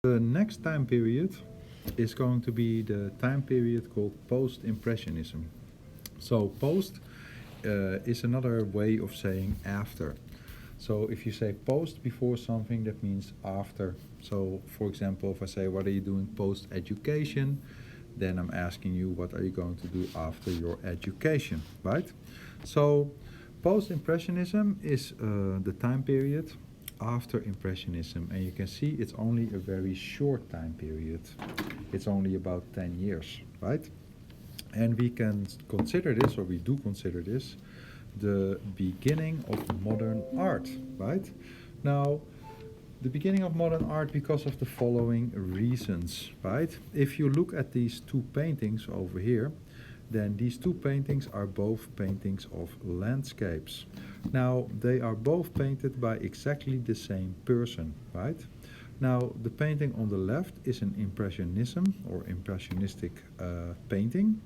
The next time period is going to be the time period called Post Impressionism. So, post is another way of saying after. So, if you say post before something, that means after. So, for example, if I say, what are you doing post education? Then I'm asking you, what are you going to do after your education, right? So, post Impressionism is the time period after Impressionism, and you can see it's only a very short time period. It's only about 10 years, right? And we can consider this, or we do consider this, the beginning of modern art, right? Now, the beginning of modern art because of the following reasons, right? If you look at these two paintings over here, then these two paintings are both paintings of landscapes. Now, they are both painted by exactly the same person, right? Now, the painting on the left is an Impressionism or Impressionistic painting,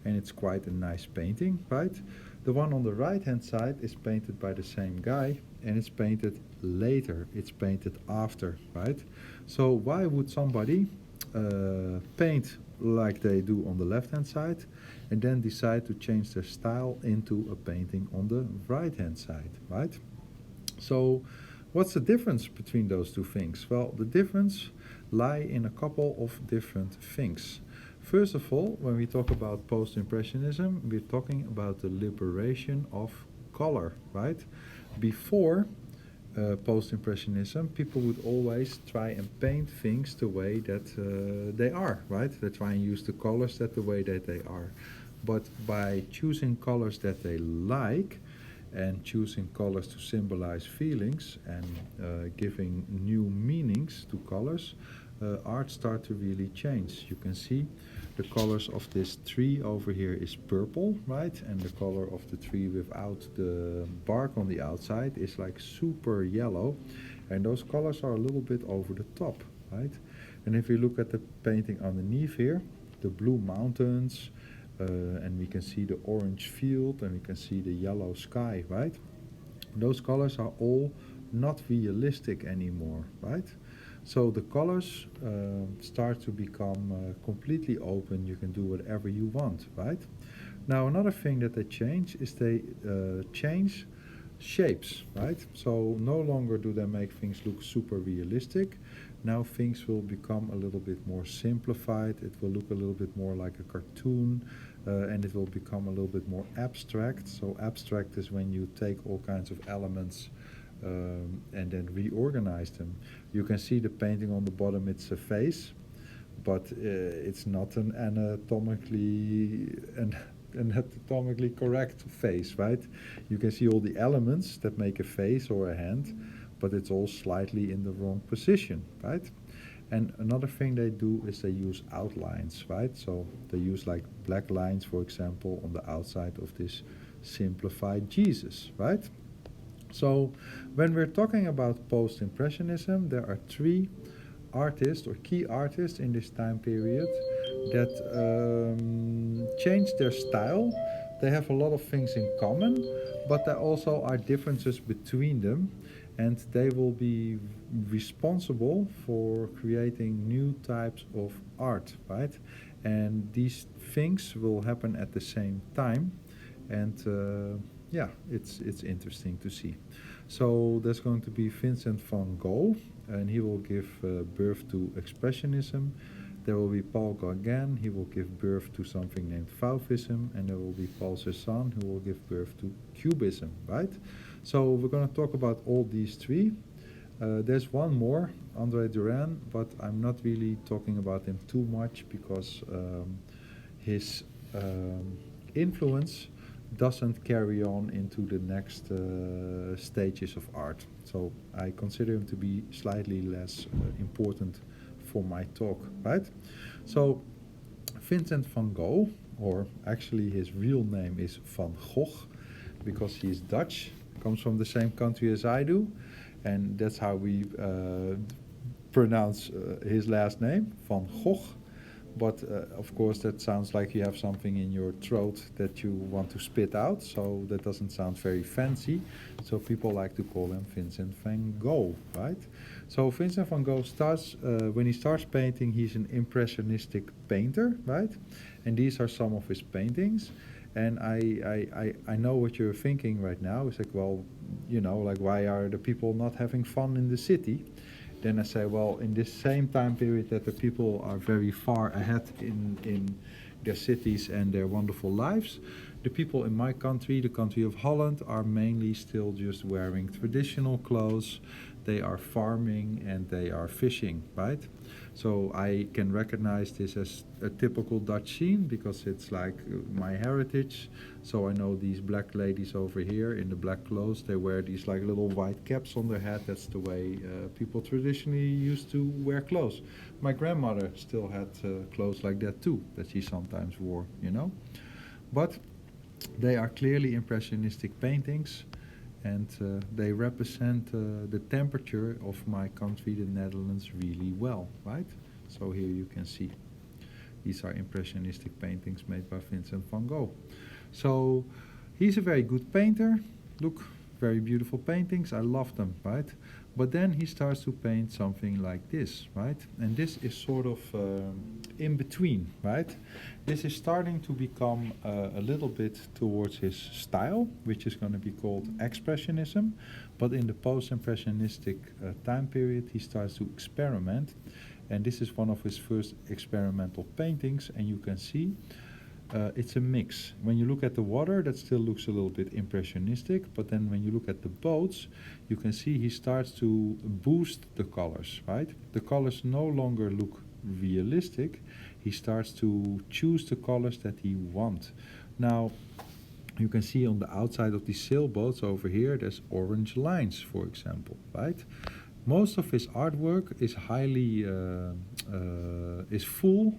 and it's quite a nice painting, right? The one on the right hand side is painted by the same guy, and it's painted later, it's painted after, right? So, why would somebody paint like they do on the left hand side and then decide to change their style into a painting on the right hand side, right? So, what's the difference between those two things? Well, the difference lie in a couple of different things. First of all, when we talk about post-impressionism, we're talking about the liberation of color, right? Before post-impressionism, people would always try and paint things the way that they are, right? They try and use the colors that the way that they are. But by choosing colors that they like, and choosing colors to symbolize feelings and giving new meanings to colors, art start to really change. You can see the colors of this tree over here is purple, right? And the color of the tree without the bark on the outside is like super yellow. And those colors are a little bit over the top, right? And if you look at the painting underneath here, the blue mountains, and we can see the orange field and we can see the yellow sky, right? Those colors are all not realistic anymore, right? So the colors start to become completely open. You can do whatever you want, right? Now, another thing that they change is they change shapes, right? So no longer do they make things look super realistic. Now things will become a little bit more simplified. It will look a little bit more like a cartoon, and it will become a little bit more abstract. So abstract is when you take all kinds of elements and then reorganize them. You can see the painting on the bottom, it's a face, but it's not an anatomically correct face, right? You can see all the elements that make a face or a hand, but it's all slightly in the wrong position, right? And another thing they do is they use outlines, right? So they use like black lines, for example, on the outside of this simplified Jesus, right? So when we're talking about post-impressionism, there are three artists or key artists in this time period that change their style. They have a lot of things in common, but there also are differences between them, and they will be responsible for creating new types of art, right? And these things will happen at the same time, and yeah, it's interesting to see. So there's going to be Vincent van Gogh, and he will give birth to Expressionism. There will be Paul Gauguin, he will give birth to something named Fauvism, and there will be Paul Cézanne, who will give birth to Cubism, right? So we're going to talk about all these three. There's one more, André Duran, but I'm not really talking about him too much because his influence doesn't carry on into the next stages of art. So I consider him to be slightly less important for my talk, right? So Vincent van Gogh, or actually his real name is Van Gogh, because he is Dutch, comes from the same country as I do, and that's how we pronounce his last name, Van Gogh. but of course that sounds like you have something in your throat that you want to spit out, so that doesn't sound very fancy. So people like to call him Vincent van Gogh, right? So Vincent van Gogh starts, when he starts painting, he's an impressionistic painter, right? And these are some of his paintings. And I know what you're thinking right now. It's like, well, like, why are the people not having fun in the city? Then I say, well, in this same time period that the people are very far ahead in their cities and their wonderful lives, the people in my country, the country of Holland, are mainly still just wearing traditional clothes. They are farming and they are fishing, right? So I can recognize this as a typical Dutch scene because it's like my heritage. So I know these black ladies over here in the black clothes, they wear these like little white caps on their head. That's the way people traditionally used to wear clothes. My grandmother still had clothes like that too, that she sometimes wore. But they are clearly impressionistic paintings, and they represent the temperature of my country, the Netherlands, really well, right? So here you can see these are impressionistic paintings made by Vincent van Gogh. So he's a very good painter. Look, very beautiful paintings. I love them, right? But then he starts to paint something like this, right? And this is sort of in between, right? This is starting to become a little bit towards his style, which is going to be called Expressionism. But in the post-impressionistic time period, he starts to experiment. And this is one of his first experimental paintings, and you can see it's a mix. When you look at the water, that still looks a little bit impressionistic, but then when you look at the boats, you can see he starts to boost the colors, right? The colors no longer look realistic. He starts to choose the colors that he wants. Now, you can see on the outside of these sailboats over here, there's orange lines, for example, right? Most of his artwork is is full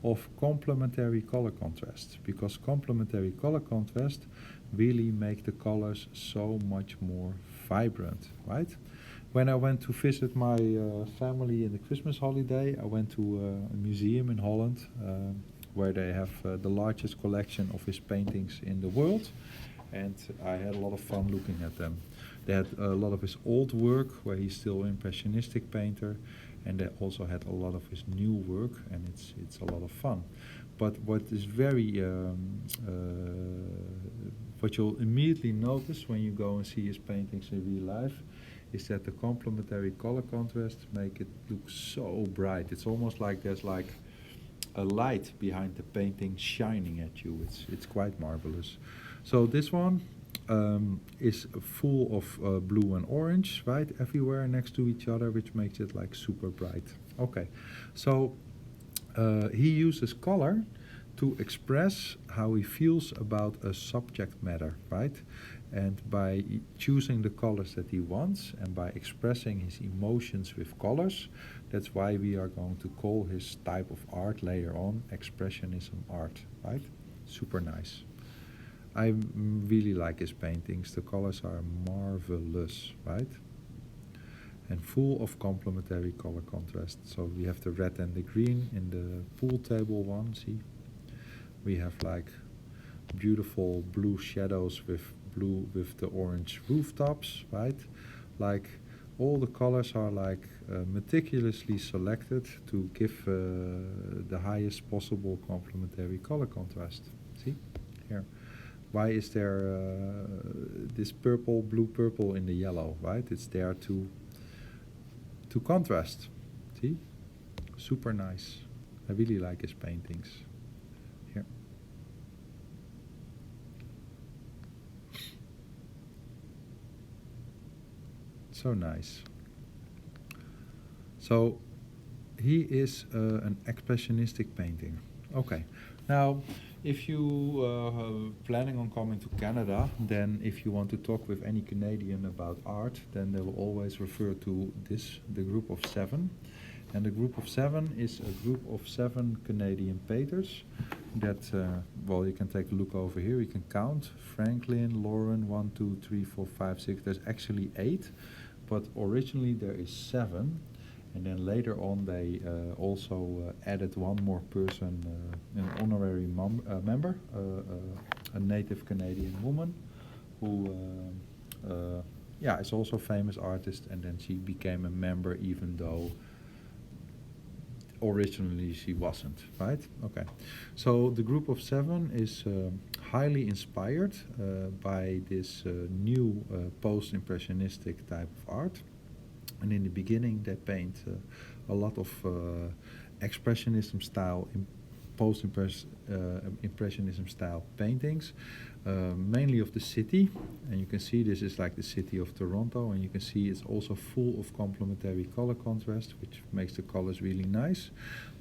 of complementary color contrast, because complementary color contrast really make the colors so much more vibrant, right? When I went to visit my family in the Christmas holiday, I went to a museum in Holland where they have the largest collection of his paintings in the world, and I had a lot of fun looking at them. They had a lot of his old work where he's still an impressionistic painter, and they also had a lot of his new work, and it's a lot of fun. But what is what you'll immediately notice when you go and see his paintings in real life is that the complementary color contrast make it look so bright. It's almost like there's like a light behind the painting shining at you. It's quite marvelous. So this one is full of blue and orange, right, everywhere next to each other, which makes it like super bright. Okay, so he uses color to express how he feels about a subject matter, right? And by choosing the colors that he wants and by expressing his emotions with colors, that's why we are going to call his type of art later on Expressionism art, right? Super nice. I really like his paintings. The colors are marvelous, right? And full of complementary color contrast. So we have the red and the green in the pool table one, see? We have like beautiful blue shadows with the orange rooftops, right? Like all the colors are like meticulously selected to give the highest possible complementary color contrast. See? Here. Why is there this purple, blue purple in the yellow, right? It's there to contrast. See? Super nice. I really like his paintings. Here. So nice. So he is an expressionistic painting. Okay. Now, if you are planning on coming to Canada, then if you want to talk with any Canadian about art, then they will always refer to the group of 7. And the group of 7 is a group of 7 Canadian painters that, well, you can take a look over here. You can count Franklin, Lauren, 1, 2, 3, 4, 5, 6. There's actually 8, but originally there is 7. And then later on, they also added one more person, an honorary member, a native Canadian woman, who, yeah, is also a famous artist. And then she became a member, even though originally she wasn't, right? Okay. So the group of seven is highly inspired by this new post-impressionistic type of art. And in the beginning, they paint a lot of expressionism style, post-impressionism style paintings, mainly of the city. And you can see this is like the city of Toronto, and you can see it's also full of complementary color contrast, which makes the colors really nice.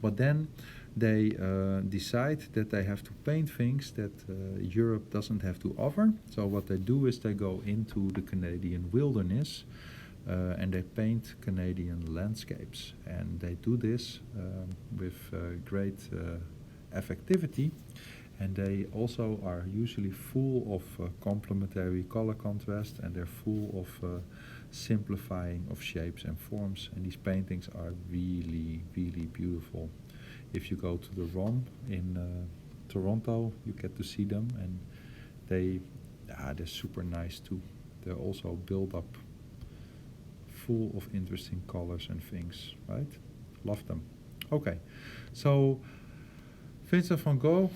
But then they decide that they have to paint things that Europe doesn't have to offer. So what they do is they go into the Canadian wilderness, and they paint Canadian landscapes. And they do this with great effectivity. And they also are usually full of complementary color contrast, and they're full of simplifying of shapes and forms. And these paintings are really, really beautiful. If you go to the ROM in Toronto, you get to see them, and they're super nice too. They're also built up full of interesting colors and things, right? Love them. Okay, so Vincent van Gogh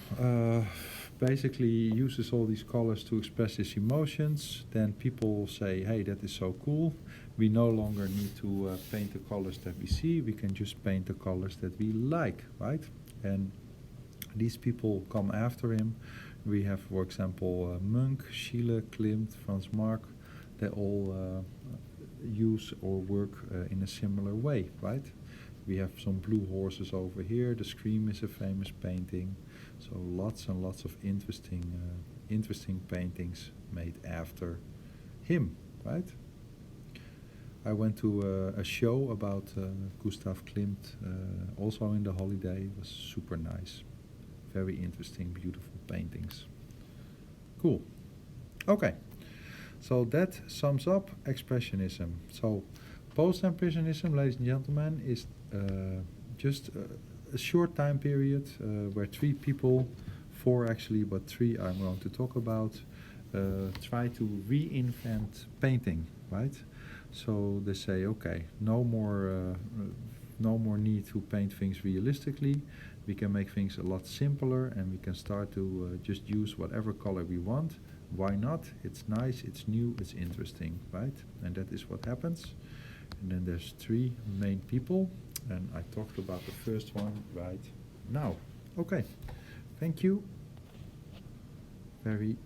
basically uses all these colors to express his emotions. Then people say, hey, that is so cool. We no longer need to paint the colors that we see. We can just paint the colors that we like, right? And these people come after him. We have, for example, Munch, Schiele, Klimt, Franz Marc. They all use or work in a similar way, right? We have some blue horses over here. The Scream is a famous painting. So lots and lots of interesting paintings made after him, right? I went to a show about Gustav Klimt, also in the holiday. It was super nice. Very interesting, beautiful paintings. Cool. Okay. So that sums up Expressionism. So Post-Impressionism, ladies and gentlemen, is just a short time period where three people, four actually, but three I'm going to talk about, try to reinvent painting, right? So they say, okay, no more need to paint things realistically. We can make things a lot simpler, and we can start to just use whatever color we want. Why not? It's nice, it's new, it's interesting, right? And that is what happens. And then there's three main people, and I talked about the first one right now. Okay, thank you very